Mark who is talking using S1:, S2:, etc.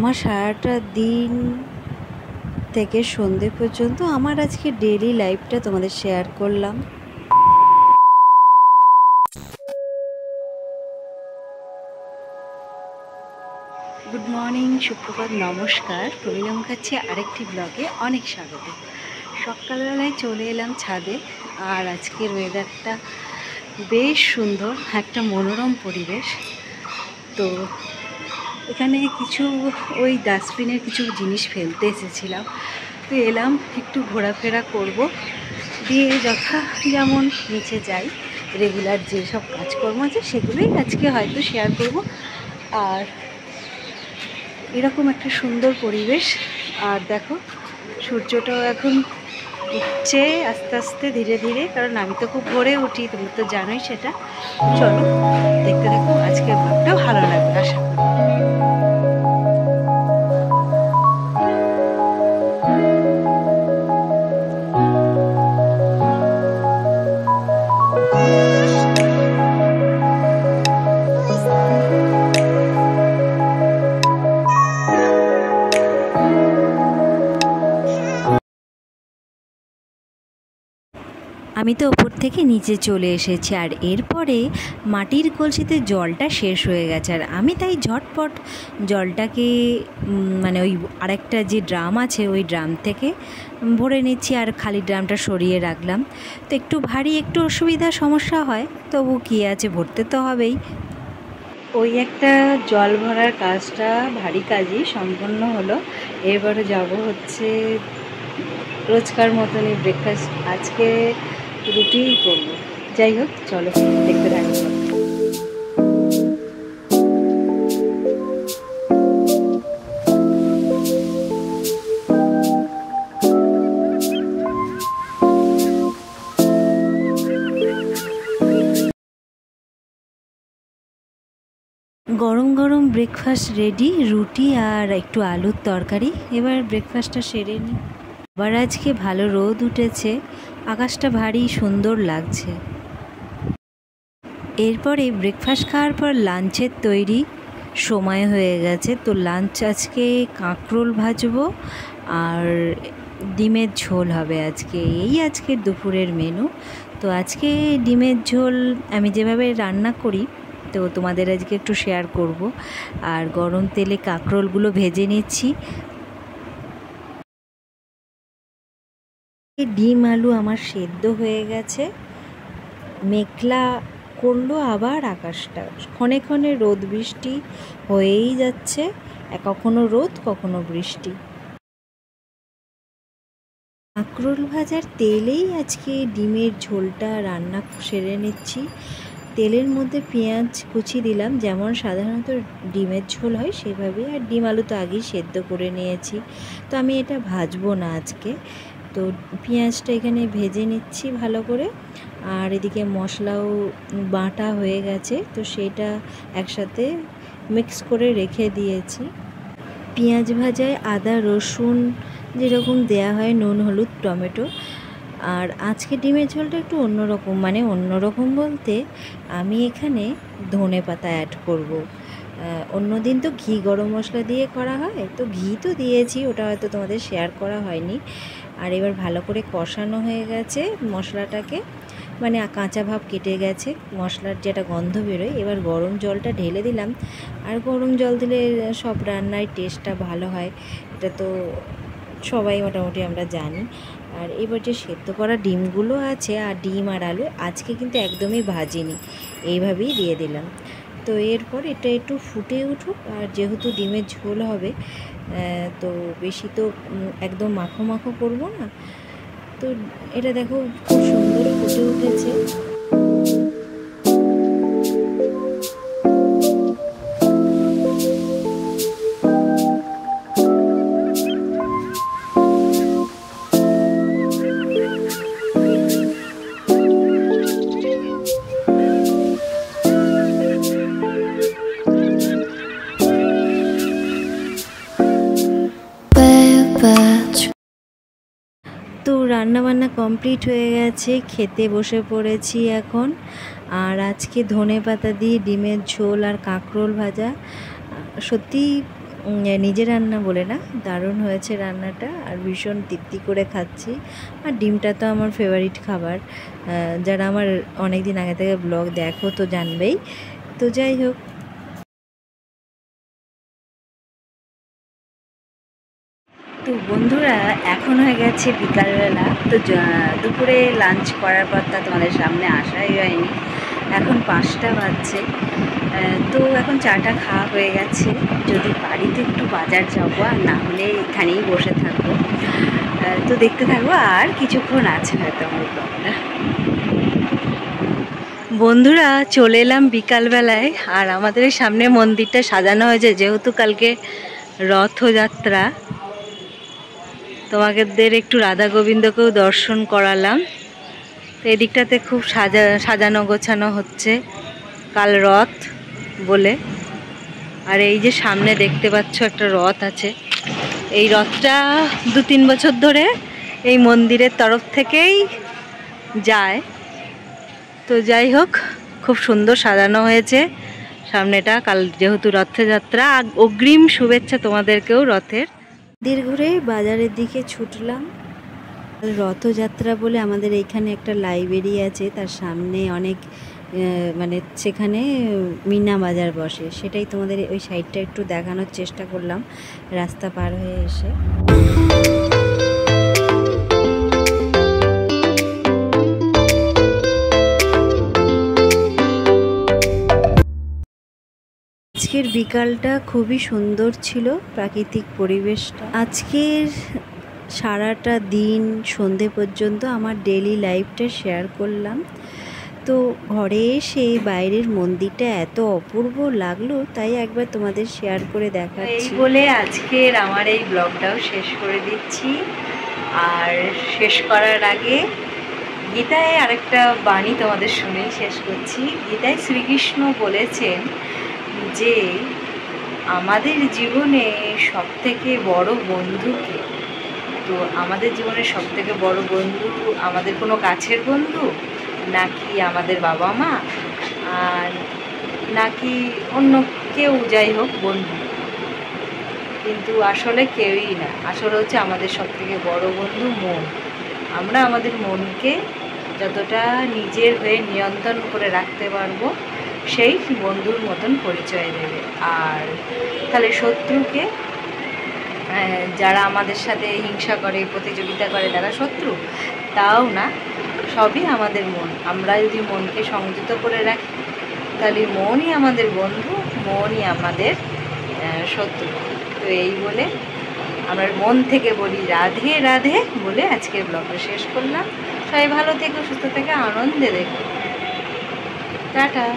S1: আমার সারাটা দিন থেকে সন্ধে পর্যন্ত আমার আজকে ডেইলি লাইফটা তোমাদের শেয়ার করলাম। গুড মর্নিং, সুপ্রভাত, নমস্কার। প্রবীণা মুখার্জি আরেকটি ব্লগে অনেক স্বাগত। সকালবেলায় চলে এলাম ছাদে, আর আজকের ওয়েদারটা বেশ সুন্দর, একটা মনোরম পরিবেশ। তো এখানে কিছু ওই ডাস্টবিনের কিছু জিনিস ফেলতে এসেছিলাম, তো এলাম একটু ঘোরাফেরা করব, দিয়ে যথা যেমন নিচে যাই রেগুলার যেসব কাজকর্ম আছে সেগুলোই আজকে হয়তো শেয়ার করব। আর এরকম একটা সুন্দর পরিবেশ। আর দেখো সূর্যটাও এখন উঠছে আস্তে আস্তে ধীরে ধীরে, কারণ আমি তো খুব ভোরে উঠি, তুমি তো জানোই সেটা। চলো দেখতে দেখো, আজকের ব্লগটাও ভালো লাগবে আশা করি। আমি তো ওপর থেকে নিচে চলে এসেছি, আর এরপরে মাটির কলসিতে জলটা শেষ হয়ে গেছে, আর আমি তাই ঝটপট জলটাকে মানে ওই আরেকটা যে ড্রাম আছে ওই ড্রাম থেকে ভরে নিচ্ছি, আর খালি ড্রামটা সরিয়ে রাখলাম। তো একটু ভারী, একটু অসুবিধা সমস্যা হয়, তবু কী আছে, ভরতে তো হবেই। ওই একটা জল ভরার কাজটা ভারী কাজই সম্পন্ন হলো। এবারে যাব হচ্ছে রোজকার মতনই ব্রেকফাস্ট, আজকে রুটিই করব। যাই হোক, চলো দেখতে থাকি। গরম গরম ব্রেকফাস্ট রেডি, রুটি আর একটু আলুর তরকারি। এবার ব্রেকফাস্টটা সেরে নিই। আবার আজকে ভালো রোদ উঠেছে, আকাশটা ভারী সুন্দর লাগছে। এরপরে ব্রেকফাস্ট খাওয়ার পর লাঞ্চের তৈরি সময় হয়ে গেছে। তো লাঞ্চ আজকে কাঁকরোল ভাজবো আর ডিমের ঝোল হবে আজকে, এই আজকের দুপুরের মেনু। তো আজকে ডিমের ঝোল আমি যেভাবে রান্না করি তো তোমাদের আজকে একটু শেয়ার করব। আর গরম তেলে কাঁকরোলগুলো ভেজে নিচ্ছি। ডিম আলু আমার সেদ্ধ হয়ে গেছে, মেঘলা করলো আবার আকাশটা, ক্ষণে ক্ষণে রোদ বৃষ্টি হয়েই যাচ্ছে, কখনো রোদ কখনো বৃষ্টি। কাঁকরোল ভাজার তেলেই আজকে ডিমের ঝোলটা রান্না সেরে নিচ্ছি। তেলের মধ্যে পেঁয়াজ কুচি দিলাম, যেমন সাধারণত ডিমের ঝোল হয় সেভাবেই, আর ডিম আলু তো আগেই সেদ্ধ করে নিয়েছি। তো আমি এটা ভাজবো না আজকে। তো পেঁয়াজটা এখানে ভেজে নিচ্ছি ভালো করে, আর এদিকে মশলাও বাটা হয়ে গেছে, তো সেটা একসাথে মিক্স করে রেখে দিয়েছি। পেঁয়াজ ভাজায় আদা রসুন যেরকম দেয়া হয়, নুন হলুদ টমেটো। আর আজকে ডিমের ঝোলটা একটু অন্যরকম, মানে অন্যরকম বলতে আমি এখানে ধনে পাতা অ্যাড করব। অন্যদিন তো ঘি গরম মশলা দিয়ে করা হয়, তো ঘি তো দিয়েছি, ওটা হয়তো তোমাদের শেয়ার করা হয়নি। আর এবার ভালো করে কষানো হয়ে গেছে মশলাটাকে, মানে কাঁচা ভাব কেটে গেছে, মশলার যেটা গন্ধ বেরোয়। এবার গরম জলটা ঢেলে দিলাম, আর গরম জল দিলে সব রান্নায় টেস্টটা ভালো হয়, এটা তো সবাই মোটামুটি আমরা জানি। আর এবার যে সেদ্ধ করা ডিমগুলো আছে, আর ডিম আর আলু আজকে কিন্তু একদমই ভাজিনি, এইভাবেই দিয়ে দিলাম। তো এরপর এটা একটু ফুটে উঠুক, আর যেহেতু ডিমের ঝোল হবে তো বেশি তো একদম মাখো মাখো করবো না। তো এটা দেখো খুব সুন্দর ফুটে উঠেছে। তো রান্নাবান্না কমপ্লিট হয়ে গেছে, খেতে বসে পড়েছি এখন। আর আজকে ধনে পাতা দিয়ে ডিমের ঝোল আর কাঁকরোল ভাজা, সত্যি নিজে রান্না বলে না, দারুণ হয়েছে রান্নাটা আর ভীষণ তৃপ্তি করে খাচ্ছি। আর ডিমটা তো আমার ফেভারিট খাবার, যারা আমার অনেক দিন আগে থেকে ব্লগ দেখো তো জানবেই। তো যাই হোক, তো বন্ধুরা এখন হয়ে গেছে বিকালবেলা। তো দুপুরে লাঞ্চ করার পর তা তোমাদের সামনে আসাই হয়নি, এখন 5টা বাজছে। তো এখন চাটা খাওয়া হয়ে গেছে, যদি বাড়িতে একটু বাজার যাবো, আর না হলে এখানেই বসে থাকবো। তো দেখতে থাকবো, আর কিছুক্ষণ আছে হয়তো আমার ব্লগটা। বন্ধুরা চলে এলাম বিকালবেলায়, আর আমাদের এই সামনে মন্দিরটা সাজানো হয়েছে, যেহেতু কালকে রথযাত্রা। তোমাদের একটু রাধা গোবিন্দকেও দর্শন করালাম। তো এদিকটাতে খুব সাজানো গোছানো হচ্ছে, কাল রথ বলে। আর এই যে সামনে দেখতে পাচ্ছ একটা রথ আছে, এই রথটা 2-3 বছর ধরে এই মন্দিরের তরফ থেকেই যায়। তো যাই হোক, খুব সুন্দর সাজানো হয়েছে সামনেটা, কাল যেহেতু রথযাত্রা। অগ্রিম শুভেচ্ছা তোমাদেরকেও রথের। মন্দির ঘুরে বাজারের দিকে ছুটলাম। রথযাত্রা বলে আমাদের এইখানে একটা লাইব্রেরি আছে, তার সামনে অনেক মানে সেখানে মিনা বাজার বসে, সেটাই তোমাদের ওই সাইডটা একটু দেখানোর চেষ্টা করলাম রাস্তা পার হয়ে এসে। আজকের বিকালটা খুবই সুন্দর ছিল, প্রাকৃতিক পরিবেশটা। আজকের সারাটা দিন সন্ধে পর্যন্ত আমার ডেইলি লাইফটা শেয়ার করলাম। তো ঘরে এসে বাইরের মন্দিরটা এত অপূর্ব লাগলো, তাই একবার তোমাদের শেয়ার করে দেখাচ্ছি। এই বলে আজকের আমার এই ব্লগটাও শেষ করে দিচ্ছি। আর শেষ করার আগে গীতায় আরেকটা বাণী তোমাদের শুনেই শেষ করছি। গীতায় শ্রীকৃষ্ণ বলেছেন যে আমাদের জীবনে সবথেকে বড় বন্ধুকে, তো আমাদের জীবনে সবথেকে বড় বন্ধু আমাদের কোনো কাছের বন্ধু, নাকি আমাদের বাবা মা, আর নাকি অন্য কেউ, যাই হোক বন্ধু, কিন্তু আসলে কেউই না। আসলে হচ্ছে আমাদের সবথেকে বড় বন্ধু মন। আমরা আমাদের মনকে যতটা নিজের হয়ে নিয়ন্ত্রণ করে রাখতে পারবো, সেই বন্ধুর মতন পরিচয় দেবে। আর তাহলে শত্রুকে, যারা আমাদের সাথে হিংসা করে, প্রতিযোগিতা করে, তারা শত্রু তাও না, সবই আমাদের মন। আমরা যদি মনকে সংযত করে রাখি, তাহলে মনই আমাদের বন্ধু, মনই আমাদের শত্রু। তো এই বলে আমরা মন থেকে বলি রাধে রাধে বলে আজকের ব্লগটা শেষ করলাম। সবাই ভালো থেকো, সুস্থ থেকে, আনন্দে দেখো। টাটা।